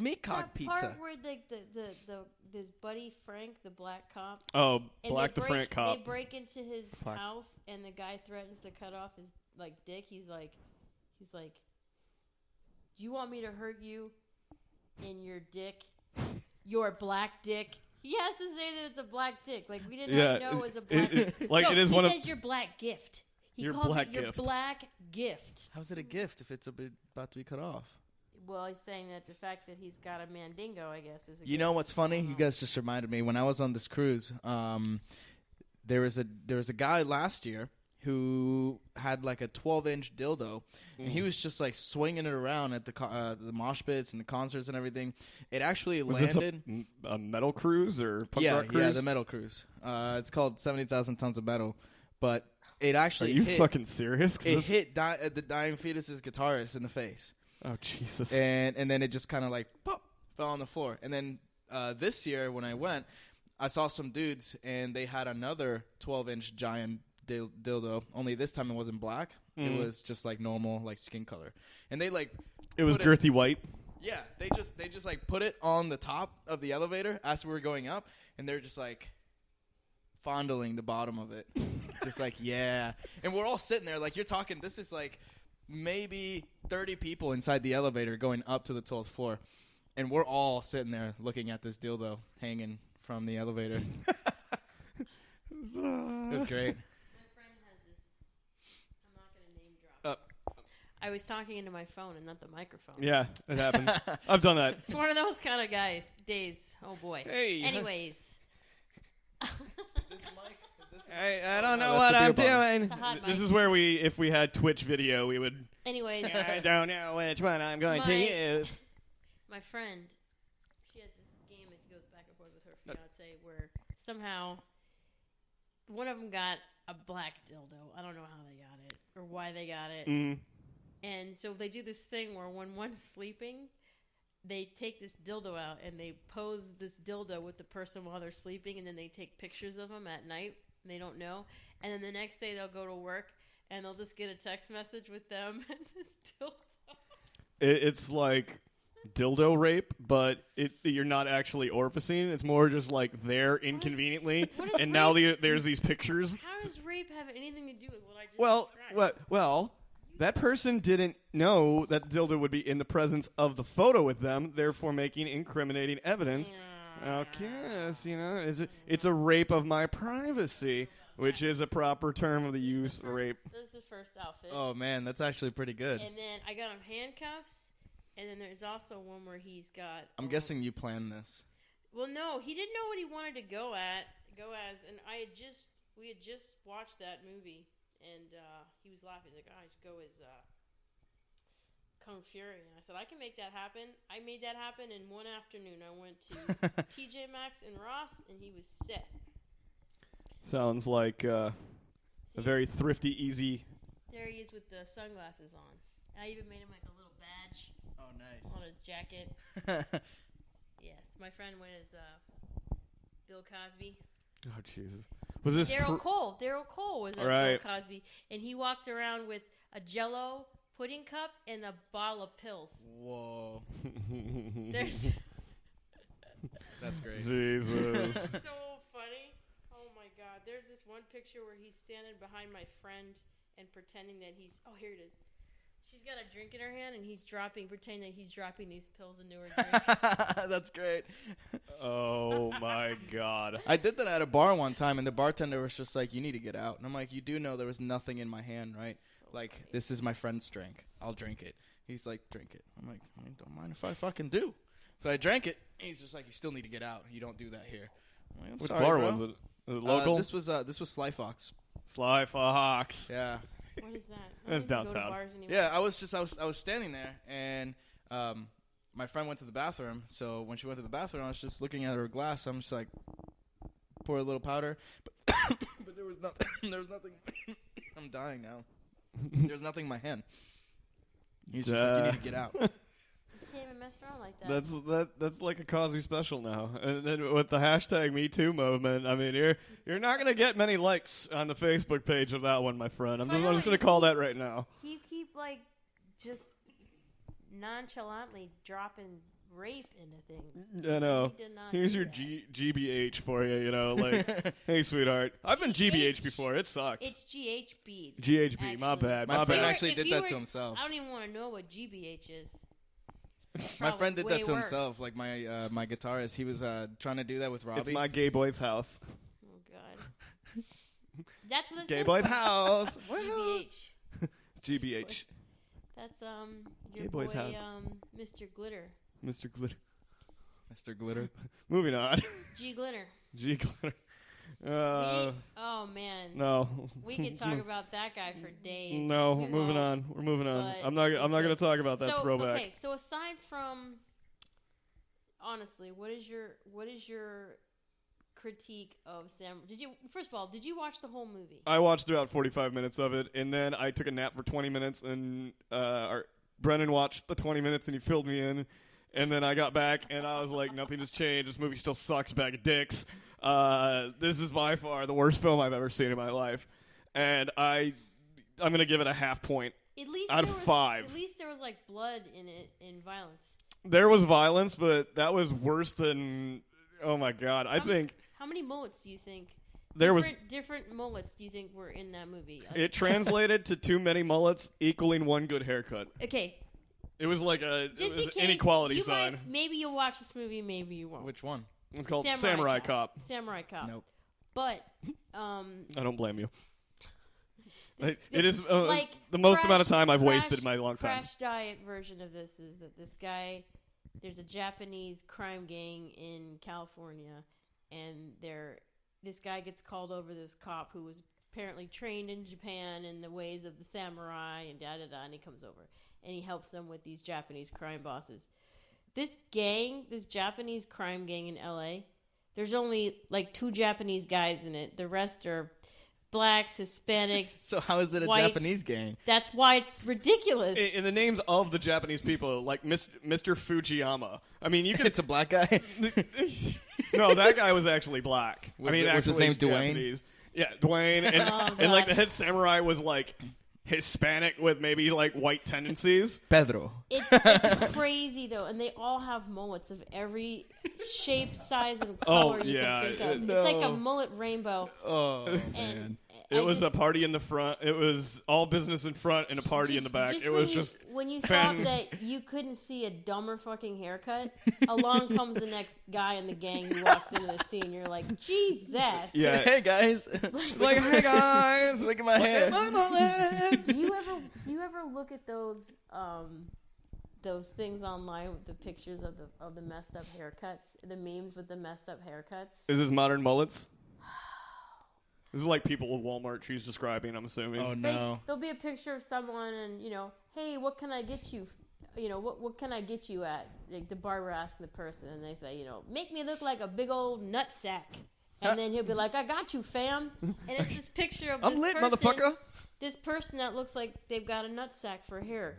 meatcock that pizza. part where this buddy Frank, the black cop. Oh, and Black the Frank cop. They break into his Fuck. house, and the guy threatens to cut off his dick. He's like, "Do you want me to hurt you in your dick, your black dick?" He has to say that it's a black dick. Like we didn't know it was a black. It is one of. He says your black gift. He Your calls black it your gift. black gift. How's it a gift if it's about to be cut off? Well, he's saying that the fact that he's got a mandingo, I guess, is a You gift. know what's funny? You guys just reminded me when I was on this cruise. There was a guy last year who had like a 12-inch dildo, and he was just like swinging it around at the mosh pits and the concerts and everything. It actually Was landed. this a metal cruise or punk rock cruise? Yeah, the metal cruise. It's called 70,000 Tons of Metal, but it Are actually you hit, fucking serious? it hit the Dying Fetus's guitarist in the face. Oh Jesus! And then it just kind of like pop fell on the floor. And then this year when I went, I saw some dudes and they had another 12-inch giant dildo. Only this time it wasn't black. It was just like normal, like skin color. And they like It was girthy white. yeah, they just like put it on the top of the elevator as we were going up, and they're just like fondling the bottom of it, just like yeah. And we're all sitting there like you're talking. This is like maybe 30 people inside the elevator going up to the 12th floor, and we're all sitting there looking at this dildo hanging from the elevator. It was great. My friend has this. I'm not going to name drop. I was talking into my phone and not the microphone. Yeah, it happens. I've done that. It's one of those kind of days. Oh boy. Hey. Anyways. I don't know that's what the I'm beer bottle. It's a hot doing. This mic. is where if we had Twitch video, we would. Anyways, I don't know which one I'm going to use. my friend, she has this game that goes back and forth with her fiance where somehow one of them got a black dildo. I don't know how they got it or why they got it. And so they do this thing where when one's sleeping, they take this dildo out and they pose this dildo with the person while they're sleeping, and then they take pictures of them at night. And they don't know. And then the next day they'll go to work and they'll just get a text message with them and this dildo. It's like dildo rape, but you're not actually orificing. It's more just like there inconveniently, what is and now rape? there's these pictures. How does rape have anything to do with what I just described? Well, that person didn't know that dildo would be in the presence of the photo with them, therefore making incriminating evidence. Okay, it's a rape of my privacy, which is a proper term of the use. Rape. This is the first outfit. Oh man, that's actually pretty good. And then I got him handcuffs. And then there's also one where he's got. I'm guessing you planned this. Well, no, he didn't know what he wanted to go as, and we had just watched that movie, and he was laughing. He's like, I should go as Kung Fury, and I said I can make that happen. I made that happen in one afternoon. I went to TJ Maxx and Ross, and he was set. Sounds like a very thrifty, easy. There he is with the sunglasses on. I even made him like a little badge. Oh, nice. On his jacket. Yes, my friend went as Bill Cosby. Oh Jesus! Was this Daryl Cole? Daryl Cole was Right. Bill Cosby, and he walked around with a Jell-O pudding cup and a bottle of pills. Whoa. There's That's great. Jesus. so funny. Oh my God! There's this one picture where he's standing behind my friend and pretending that he's. Oh, here it is. She's got a drink in her hand, and he's pretending that he's dropping these pills into her drink. That's great. Oh my God! I did that at a bar one time, and the bartender was just like, "You need to get out." And I'm like, "You do know there was nothing in my hand, right? So Like, funny. this is my friend's drink. I'll drink it." He's like, "Drink it." I'm like, "I don't mind if I fucking do." So I drank it. And he's just like, "You still need to get out. You don't do that here." I'm like, "I'm Which sorry, bar bro." was it? Was it local? This was Sly Fox. Sly Fox. Yeah. What is that? I That's don't even go to downtown. bars anymore. Yeah, I was standing there, and my friend went to the bathroom. So when she went to the bathroom, I was just looking at her glass. I'm just like, pour a little powder, but there was nothing. There was nothing. I'm dying now. There's nothing in my hand. He's just like, you need to get out. You can't even mess around like that. That's like a Cosby special now. And then with the hashtag Me Too movement, I mean, you're not gonna get many likes on the Facebook page of that one, my friend. I'm just gonna call that right now. You keep like just nonchalantly dropping rape into things. I know. He did not Here's do your that. GBH for you, like, hey, sweetheart. I've been GBH GBH. before. It sucks. It's GHB. GHB, my actually. bad. My My friend bad. actually If did you that were- to himself. I don't even want to know what GBH is. My Probably friend did way that to worse. himself. Like my guitarist, he was trying to do that with Robbie. It's my gay boy's house. Oh God. That's what it Gay said boy's for. house. GBH. GBH. That's your Gay boy's boy house. Mr. Glitter. Mr. Glitter. Mr. Glitter. Moving on. G Glitter. G Glitter. Oh man. No. We could talk about that guy for days. No, We we're moving won't. on. We're moving on. But I'm not we going to could. talk about that So throwback. okay, so aside from honestly, what is your critique of Sam? First of all, did you watch the whole movie? I watched about 45 minutes of it, and then I took a nap for 20 minutes, and Brennan watched the 20 minutes, and he filled me in. And then I got back, and I was like, nothing has changed. This movie still sucks, bag of dicks. This is by far the worst film I've ever seen in my life. And I'm going to give it a half point. At least Out of there was, 5. At least there was like blood in it and violence. There was violence, but that was worse than... Oh, my God. I think How many mullets do you think? there was... Different mullets do you think were in that movie? It translated to too many mullets equaling one good haircut. Okay, It was like just in an case inequality you sign. maybe you'll watch this movie, maybe you won't. Which one? It's called Samurai Cop. Samurai Cop. Nope. But I don't blame you. this- It is like the most Crash- amount of time I've Crash- wasted in my long time. Crash Diet version of this is that this guy, there's a Japanese crime gang in California, and this guy gets called over this cop who was apparently trained in Japan in the ways of the samurai and and he comes over and he helps them with these Japanese crime bosses. This Japanese crime gang in LA, there's only like 2 Japanese guys in it. The rest are blacks, Hispanics. So how is it a Whites. Japanese gang? That's why it's ridiculous. In the names of the Japanese people, like Mr. Fujiyama. I mean, you could. It's a black guy. No, that guy was actually black. Was his name Dwayne? Japanese. Yeah, Dwayne, and Oh, and like God. the head samurai was like Hispanic with maybe like white tendencies. Pedro. It's crazy though, and they all have mullets of every shape, size, and color you yeah, can think of. no. It's like a mullet rainbow. Oh And man. It was a party in the front. It was all business in front and a party in the back. It was just when you fan- thought that you couldn't see a dumber fucking haircut, along comes the next guy in the gang who walks into the scene. You're like, Jesus. yeah. Hey guys. Like, hey guys, Look at my hair. my mullet. Do you ever look at those things online with the pictures of the messed up haircuts, the memes with the messed up haircuts? Is this modern mullets? This is like people with Walmart she's describing, I'm assuming. Oh no. There'll be a picture of someone, and hey, what can I get you? What can I get you at? Like the barber asks the person, and they say, make me look like a big old nut sack. And then he'll be like, I got you, fam. And it's this picture of I'm this lit, person, motherfucker. This person that looks like they've got a nut sack for hair.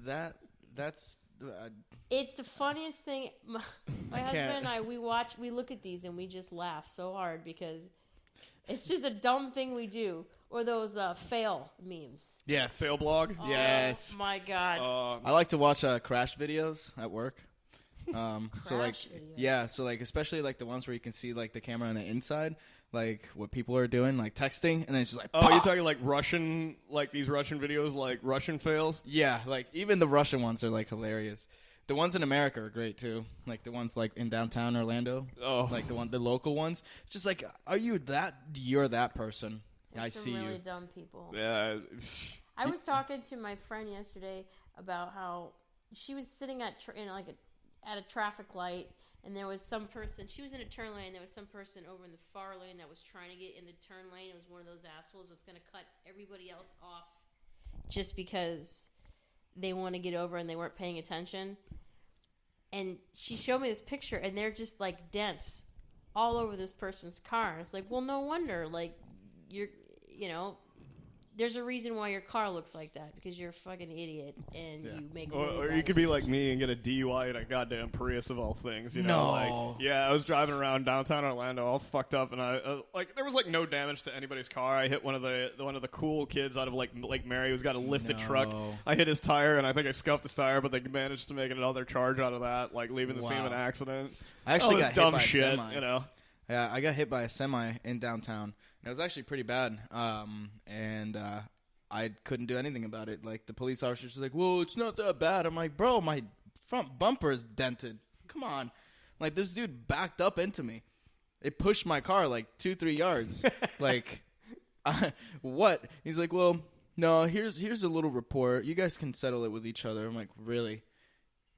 That's It's the funniest thing. My husband can't. and I, we look at these and we just laugh so hard because it's just a dumb thing we do. Or those fail memes. yes. Fail blog. Yes. Oh my God. I like to watch crash videos at work. So like, Crash videos. yeah, so like especially like the ones where you can see like the camera on the inside, like what people are doing, like texting, and then it's just like, Oh, "Bah!" you're talking like Russian, like these Russian videos, like Russian fails? Yeah, like even the Russian ones are like hilarious. The ones in America are great too, like the ones like in downtown Orlando, Oh. like the local ones. It's just like, you're that person. There's I some see really you. dumb people. Yeah. I was talking to my friend yesterday about how she was sitting at at a traffic light, and there was some person. She was in a turn lane. There was some person over in the far lane that was trying to get in the turn lane. It was one of those assholes that's going to cut everybody else off just because they want to get over and they weren't paying attention. And she showed me this picture, and they're just like dents all over this person's car. It's like, well, no wonder. Like, there's a reason why your car looks like that, because you're a fucking idiot and you make Or really you bad could be decisions. like me and get a DUI in a goddamn Prius of all things. You know, No. like, yeah, I was driving around downtown Orlando, all fucked up, and I like there was like no damage to anybody's car. I hit one of the cool kids out of like Lake Mary who's got a lifted truck. No. I hit his tire, and I think I scuffed his tire, but they managed to make another charge out of that, like leaving the scene of an Wow. accident. I actually all got this hit dumb by a shit, semi. you know. Yeah, I got hit by a semi in downtown. It was actually pretty bad. And I couldn't do anything about it. Like, the police officer's like, well, it's not that bad. I'm like, bro, my front bumper is dented. Come on. Like, this dude backed up into me. It pushed my car like 2-3 yards. Like, what? He's like, well, no, here's a little report. You guys can settle it with each other. I'm like, really?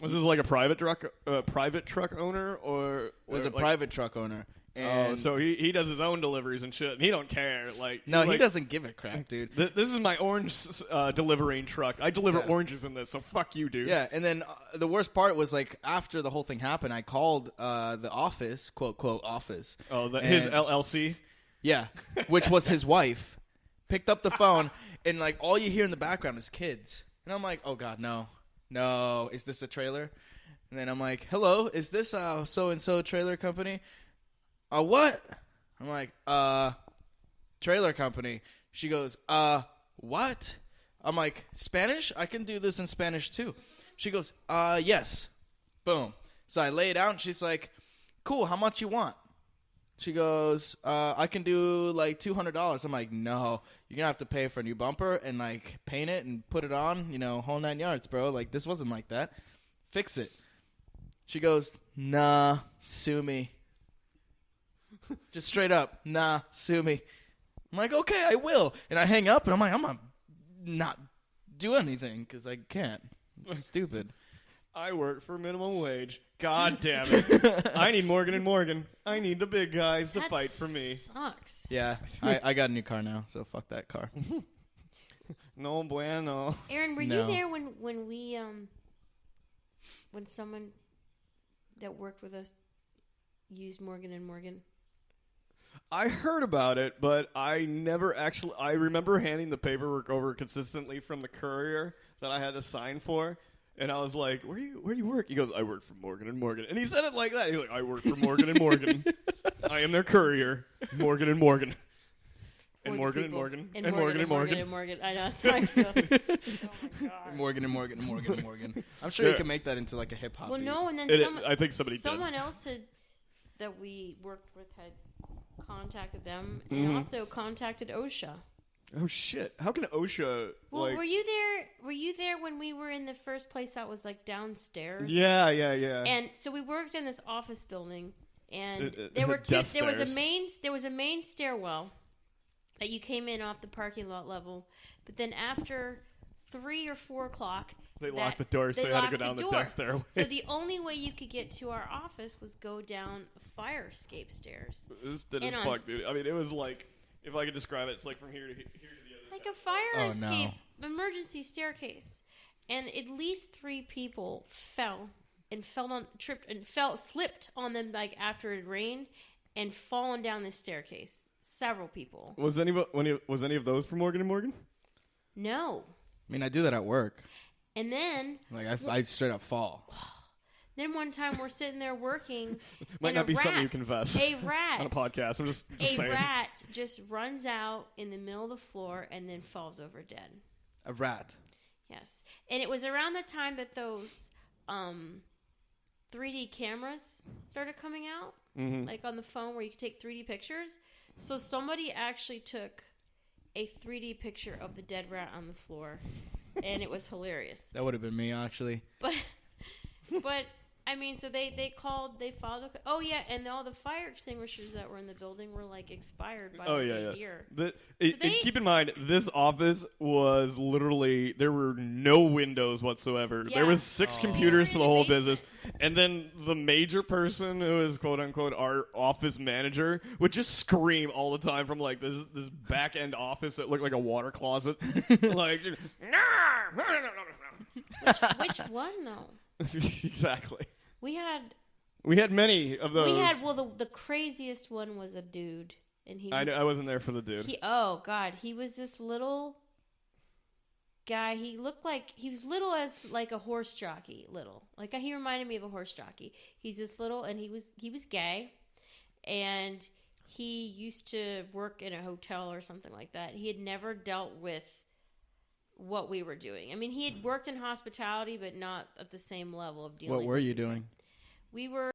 Was this like a private truck owner, or It was a like, private truck owner. And so he does his own deliveries and shit, and he don't care. Like, no, he's he like, doesn't give a crap, dude. This is my orange delivering truck. I deliver Yeah. oranges in this, so fuck you, dude. Yeah, and then the worst part was, like, after the whole thing happened, I called the office, quote, office. Oh, his And- LLC. Yeah, which was his wife. Picked up the phone, and, like, all you hear in the background is kids. And I'm like, oh, God, no. No, is this a trailer? And then I'm like, hello, is this so-and-so trailer company? What? I'm like, trailer company. She goes, what? I'm like, Spanish? I can do this in Spanish too. She goes, yes. Boom. So I lay it out, and she's like, cool, how much you want? She goes, I can do like $200. I'm like, no, you're gonna have to pay for a new bumper and like paint it and put it on, whole 9 yards, bro. Like, this wasn't like that. Fix it. She goes, nah, sue me. Just straight up, nah, sue me. I'm like, okay, I will. And I hang up, and I'm like, I'm gonna not do anything because I can't. It's stupid. I work for minimum wage. God damn it. I need Morgan & Morgan. I need the big guys to That fight for me. Sucks. Yeah, I got a new car now, so fuck that car. No bueno. Aaron, were No. you there when we when someone that worked with us used Morgan and Morgan? I heard about it, but I never actually... I remember handing the paperwork over consistently from the courier that I had to sign for. And I was like, where do you work? He goes, I work for Morgan & Morgan. And he said it like that. He's like, I work for Morgan & Morgan. I am their courier. Morgan & Morgan. And For the Morgan & people- Morgan. And And Morgan Morgan and Morgan. I know. That's how I feel. Oh my god. Morgan and Morgan and Morgan and Morgan. I'm sure Yeah. you can make that into like a hip hop. Well, beat. no, and then I think somebody did. someone else had, that we worked with had contacted them Mm-hmm. and also contacted OSHA. Oh, shit. How can OSHA, Well, like... were you there? Were you there when we were in the first place that was like downstairs? Yeah. And so we worked in this office building, and there were death There was a stairs. main stairwell that you came in off the parking lot level, but then after 3 or 4 o'clock, They locked the door, so you had to go down the death stairway. So the only way you could get to our office was go down fire escape stairs, It was thin And as on- fuck, dude. I mean, it was like... If I could describe it, it's like from here to the other like side. a fire Oh, escape emergency staircase, and at least 3 people slipped on them like after it rained, and fallen down the staircase. Several people. Was any of those from Morgan & Morgan? No. I mean, I do that at work. And then Like I straight up fall. one time we're sitting there working. Might and not a be something rat- you confess A rat. on a podcast. I'm just A saying. rat just runs out in the middle of the floor and then falls over dead. A rat. Yes. And it was around the time that those 3D cameras started coming out, like on the phone where you could take 3D pictures. So somebody actually took a 3D picture of the dead rat on the floor, and it was hilarious. That would have been me actually. But I mean, so they filed oh yeah, and all the fire extinguishers that were in the building were like expired by like a year. And keep in mind, this office was literally, there were no windows whatsoever. Yeah. There was 6 Oh. computers We for were the in whole the business, and then the major person who is quote unquote our office manager would just scream all the time from like this back end office that looked like a water closet, like Which one though? exactly. We had many of those. the craziest one was a dude, and he I was, know, I wasn't there for the dude. oh god, he was this little guy. He looked like he was little as like a horse jockey. Little, like he reminded me of a horse jockey. He's this little, and he was gay, and he used to work in a hotel or something like that. He had never dealt with what we were doing. I mean, he had worked in hospitality, but not at the same level of dealing. What were you doing? We were